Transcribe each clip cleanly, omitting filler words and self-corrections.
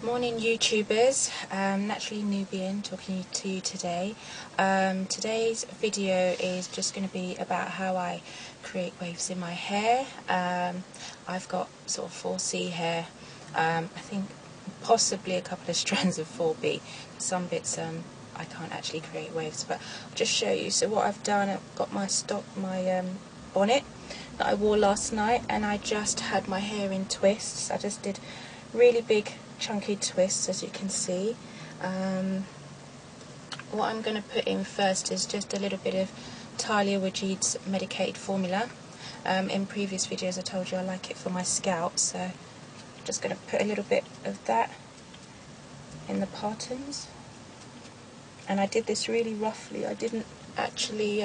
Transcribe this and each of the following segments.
Morning YouTubers, Naturally Nubian talking to you today. Today's video is just going to be about how I create waves in my hair. I've got sort of 4C hair, I think possibly a couple of strands of 4B. Some bits I can't actually create waves, but I'll just show you. So what I've done, I've got my bonnet that I wore last night, and I just had my hair in twists. I just did really big chunky twists, as you can see. What I'm going to put in first is just a little bit of Talia Wajid's medicated formula. In previous videos I told you I like it for my scalp, so I'm just going to put a little bit of that in the partons. And I did this really roughly. I didn't actually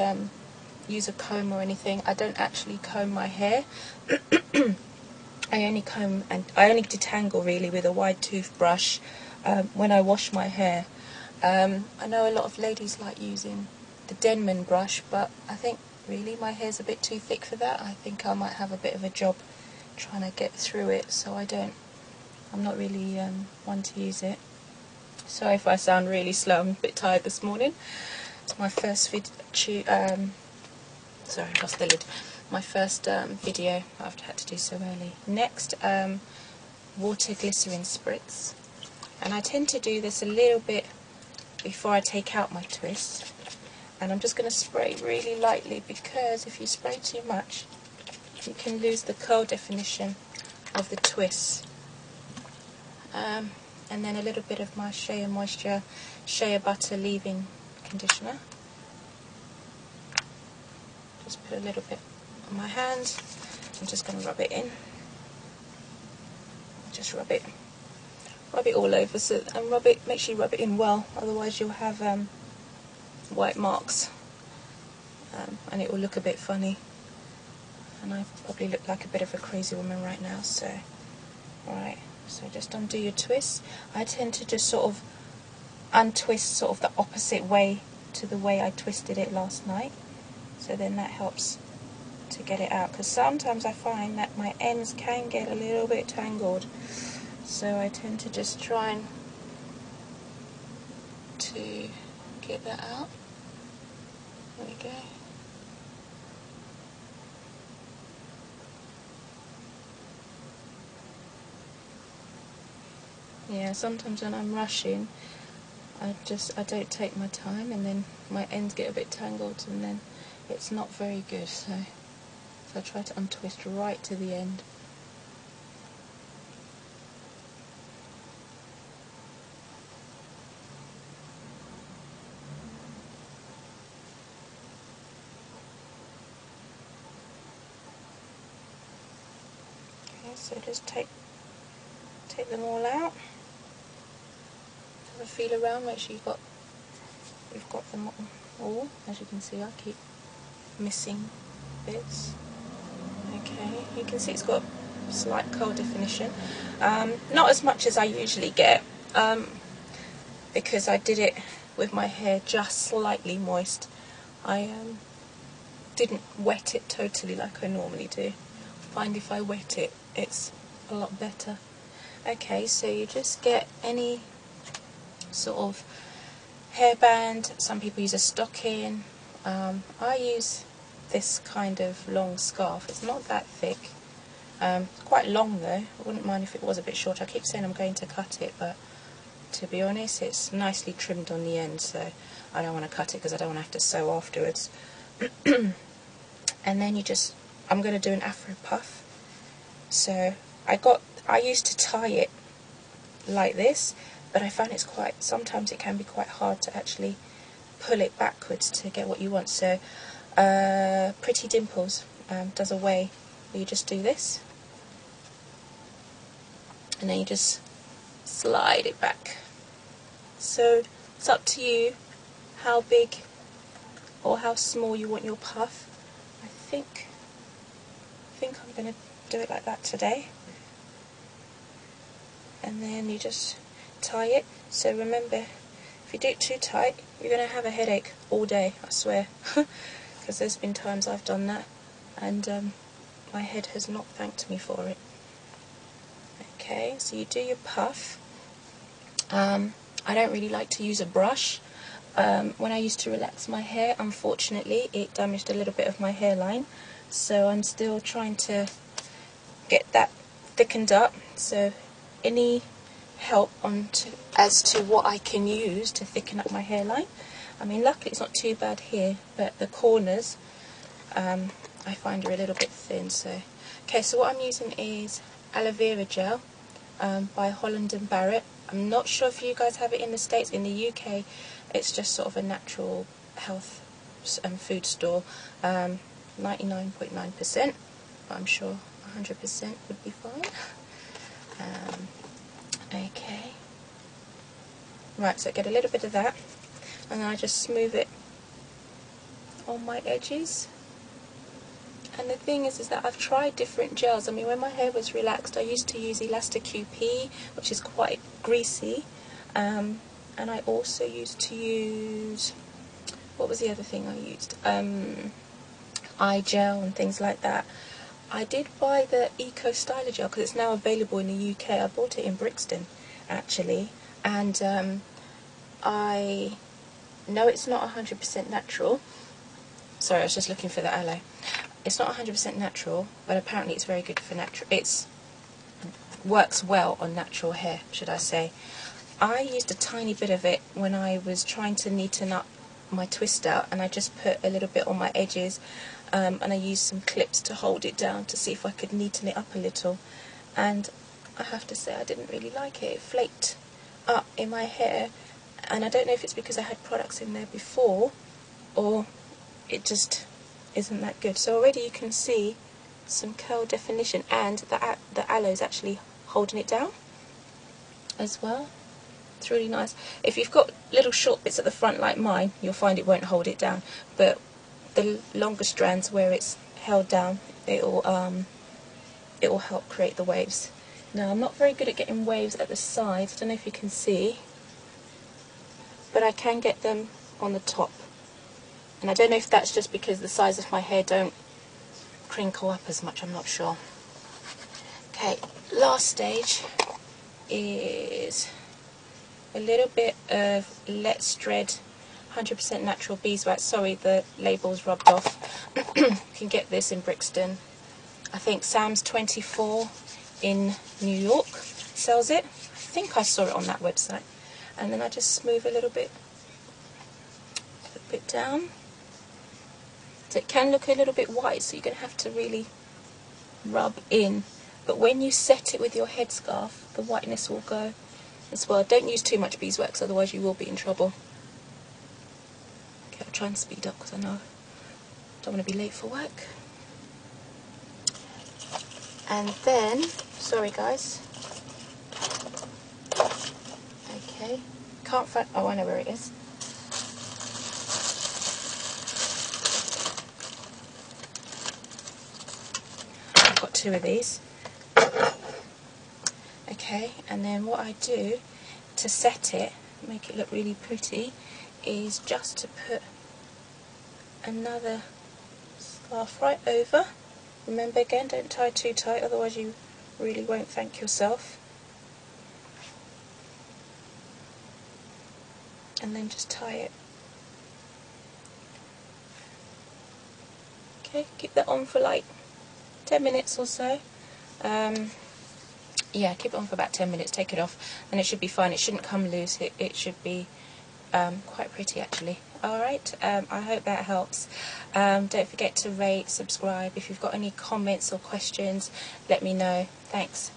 use a comb or anything. I don't actually comb my hair. I only comb and I only detangle really with a wide toothbrush when I wash my hair. I know a lot of ladies like using the Denman brush, but I think really my hair's a bit too thick for that. I think I might have a bit of a job trying to get through it, so I'm not really one to use it. Sorry if I sound really slow, I'm a bit tired this morning. It's my first sorry, I lost the lid. My first video I've had to do so early. Next, water glycerin spritz, and I tend to do this a little bit before I take out my twist, and I'm just going to spray really lightly, because if you spray too much you can lose the curl definition of the twist. And then a little bit of my Shea Moisture Shea Butter leave-in conditioner. Just put a little bit on my hand. I'm just going to rub it in. Just rub it all over, and make sure you rub it in well, otherwise you'll have white marks, and it will look a bit funny, and I probably look like a bit of a crazy woman right now. So alright, so just undo your twist. I tend to just sort of untwist sort of the opposite way to the way I twisted it last night, so then that helps to get it out, because sometimes I find that my ends can get a little bit tangled, so I tend to just try to get that out. There we go. Yeah, sometimes when I'm rushing I don't take my time, and then my ends get a bit tangled, and then it's not very good, so I try to untwist right to the end. Okay, so just take them all out. Have a feel around, make sure you've got them all. As you can see, I keep missing bits. Okay, you can see it's got slight curl definition. Not as much as I usually get, because I did it with my hair just slightly moist. I didn't wet it totally like I normally do. I find if I wet it, it's a lot better. Okay, so you just get any sort of hairband. Some people use a stocking. I use this kind of long scarf. It's not that thick. It's quite long though. I wouldn't mind if it was a bit short. I keep saying I'm going to cut it, but to be honest, it's nicely trimmed on the end, so I don't want to cut it because I don't want to have to sew afterwards. And then I'm going to do an afro puff. So I used to tie it like this, but I found sometimes it can be quite hard to actually pull it backwards to get what you want. So Pretty Dimples does a way where you just do this, and then you just slide it back. So it's up to you how big or how small you want your puff. I think I'm going to do it like that today. And then you just tie it. So remember, if you do it too tight, you're going to have a headache all day, I swear. Because there's been times I've done that, and my head has not thanked me for it. Okay, so you do your puff, I don't really like to use a brush. When I used to relax my hair, unfortunately, it damaged a little bit of my hairline. So I'm still trying to get that thickened up. So any help as to what I can use to thicken up my hairline. I mean, luckily it's not too bad here, but the corners I find are a little bit thin. So, okay, so what I'm using is aloe vera gel by Holland and Barrett. I'm not sure if you guys have it in the States. In the UK, it's just sort of a natural health and food store. 99.9%, but I'm sure 100% would be fine. Okay. Right, so I get a little bit of that, and then I just smooth it on my edges. And the thing is that I've tried different gels. I mean, when my hair was relaxed, I used to use Elastic QP, which is quite greasy, and I also used to use, what was the other thing I used? Eye gel and things like that. I did buy the Eco Styler gel because it's now available in the UK. I bought it in Brixton, actually, and I know it's not 100% natural. Sorry, I was just looking for the aloe. It's not 100% natural, but apparently it's very good for natural. It works well on natural hair, should I say. I used a tiny bit of it when I was trying to neaten up my twist out, and I just put a little bit on my edges, and I used some clips to hold it down to see if I could neaten it up a little. And I have to say I didn't really like it. It flaked up in my hair, and I don't know if it's because I had products in there before, or it just isn't that good. So already you can see some curl definition, and the aloe is actually holding it down as well. It's really nice. If you've got little short bits at the front like mine, you'll find it won't hold it down, but the longer strands where it's held down, it will help create the waves. Now, I'm not very good at getting waves at the sides. I don't know if you can see, but I can get them on the top. And I don't know if that's just because the size of my hair don't crinkle up as much, I'm not sure. Okay, last stage is a little bit of Let's Dread 100% natural beeswax. Sorry, the label's rubbed off. You can get this in Brixton. I think Sam's 24 in New York sells it. I think I saw it on that website. And then I just smooth a little bit down. So it can look a little bit white, so you're going to have to really rub in. But when you set it with your headscarf, the whiteness will go as well. Don't use too much beeswax, otherwise you will be in trouble. Okay, I'll try and speed up because I know I don't want to be late for work. And then, sorry guys. Okay, can't find, oh I know where it is. I've got two of these. Okay, and then what I do to set it, make it look really pretty, is just to put another scarf right over. Remember again, don't tie too tight, otherwise you really won't thank yourself. And then just tie it. Okay, keep that on for like 10 minutes or so. Yeah, keep it on for about 10 minutes, take it off, and it should be fine. It shouldn't come loose, it should be quite pretty actually. Alright, I hope that helps. Don't forget to rate, subscribe. If you've got any comments or questions, let me know. Thanks.